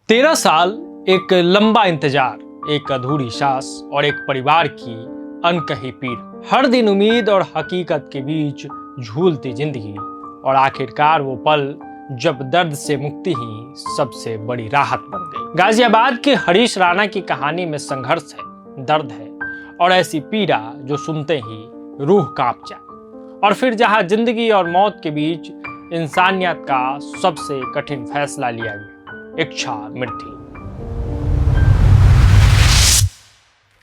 13 साल, एक लंबा इंतजार, एक अधूरी सांस और एक परिवार की अनकही पीड़। हर दिन उम्मीद और हकीकत के बीच झूलती जिंदगी, और आखिरकार वो पल जब दर्द से मुक्ति ही सबसे बड़ी राहत बन गई। गाजियाबाद के हरीश राणा की कहानी में संघर्ष है, दर्द है और ऐसी पीड़ा जो सुनते ही रूह कांप जाए। और फिर जहां जिंदगी और मौत के बीच इंसानियत का सबसे कठिन फैसला लिया गया, इच्छा मृत्यु।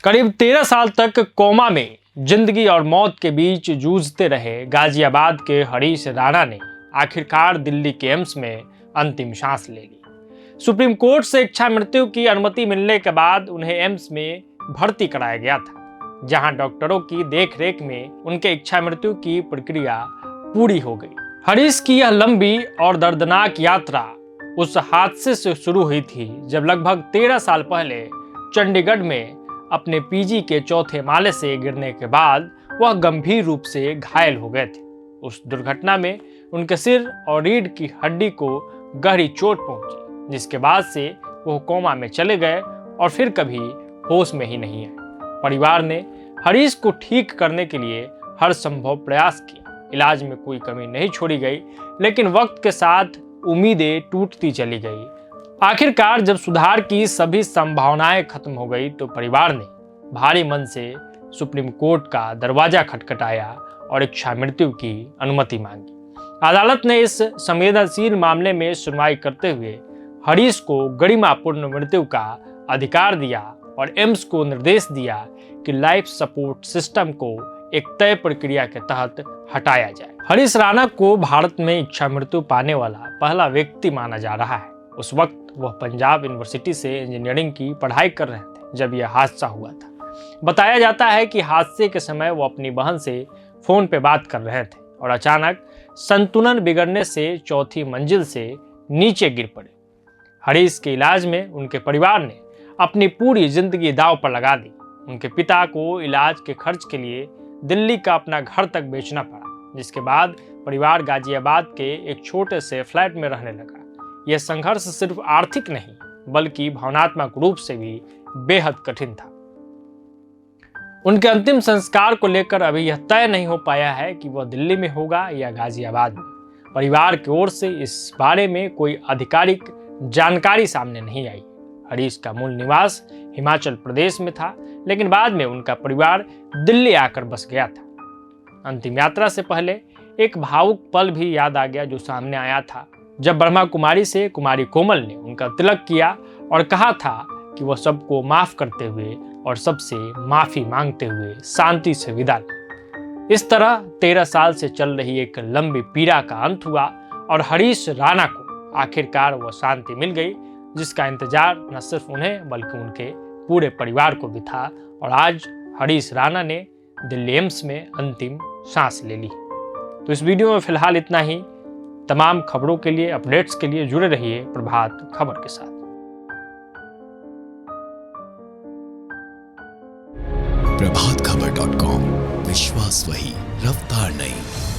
करीब 13 साल तक कोमा में जिंदगी और मौत के बीच जूझते रहे गाजियाबाद के हरीश राणा ने आखिरकार दिल्ली के एम्स में अंतिम सांस ले ली। सुप्रीम कोर्ट से इच्छा मृत्यु की अनुमति मिलने के बाद उन्हें एम्स में भर्ती कराया गया था, जहां डॉक्टरों की देखरेख में उनके इच्छा मृत्यु की प्रक्रिया पूरी हो गई। हरीश की यह लंबी और दर्दनाक यात्रा उस हादसे से शुरू हुई थी जब लगभग 13 साल पहले चंडीगढ़ में अपने पीजी के चौथे माले से गिरने के बाद वह गंभीर रूप से घायल हो गए थे। उस दुर्घटना में उनके सिर और रीढ़ की हड्डी को गहरी चोट पहुंची, जिसके बाद से वो कोमा में चले गए और फिर कभी होश में ही नहीं आए। परिवार ने हरीश को ठीक करने के लिए हर संभव प्रयास किया। इलाज में कोई कमी नहीं छोड़ी गई, लेकिन वक्त के साथ उम्मीदें टूटती चली गई। आखिरकार जब सुधार की सभी संभावनाएं खत्म हो गई तो परिवार ने भारी मन से सुप्रीम कोर्ट का दरवाजा खटखटाया और इच्छा मृत्यु की अनुमति मांगी। अदालत ने इस संवेदनशील मामले में सुनवाई करते हुए हरीश को गरिमापूर्ण मृत्यु का अधिकार दिया और एम्स को निर्देश दिया कि लाइफ सपोर्ट सिस्टम को एक तय प्रक्रिया के तहत हटाया जाए। हरीश राणा को भारत में इच्छा मृत्यु पाने वाला पहला व्यक्ति माना जा रहा है। उस वक्त वह पंजाब यूनिवर्सिटी से इंजीनियरिंग की पढ़ाई कर रहे थे जब यह हादसा हुआ था। बताया जाता है कि हादसे के समय वो अपनी बहन से फोन पे बात कर रहे थे और अचानक संतुलन बिगड़ने से चौथी मंजिल से नीचे गिर पड़े। हरीश के इलाज में उनके परिवार ने अपनी पूरी जिंदगी दांव पर लगा दी। उनके पिता को इलाज के खर्च के लिए दिल्ली का अपना घर तक बेचना पड़ा, जिसके बाद परिवार गाजियाबाद के एक छोटे से फ्लैट में रहने लगा। यह संघर्ष सिर्फ आर्थिक नहीं बल्कि भावनात्मक रूप से भी बेहद कठिन था। उनके अंतिम संस्कार को लेकर अभी यह तय नहीं हो पाया है कि वह दिल्ली में होगा या गाजियाबाद में। परिवार की ओर से इस बारे में कोई आधिकारिक जानकारी सामने नहीं आई। हरीश का मूल निवास हिमाचल प्रदेश में था, लेकिन बाद में उनका परिवार दिल्ली आकर बस गया था। अंतिम यात्रा से पहले एक भावुक पल भी याद आ गया जो सामने आया था, जब ब्रह्मा कुमारी से कुमारी कोमल ने उनका तिलक किया और कहा था कि वह सबको माफ करते हुए और सबसे माफी मांगते हुए शांति से विदा ले। इस तरह 13 साल से चल रही एक लंबी पीड़ा का अंत हुआ और हरीश राणा को आखिरकार वह शांति मिल गई जिसका इंतजार न सिर्फ उन्हें बल्कि उनके पूरे परिवार को भी था। और आज हरीश राणा ने दिल्ली एम्स में अंतिम सांस ले ली। तो इस वीडियो में फिलहाल इतना ही। तमाम खबरों के लिए, अपडेट्स के लिए जुड़े रहिए प्रभात खबर के साथ। प्रभातखबर.com, विश्वास वही, रफ्तार नहीं।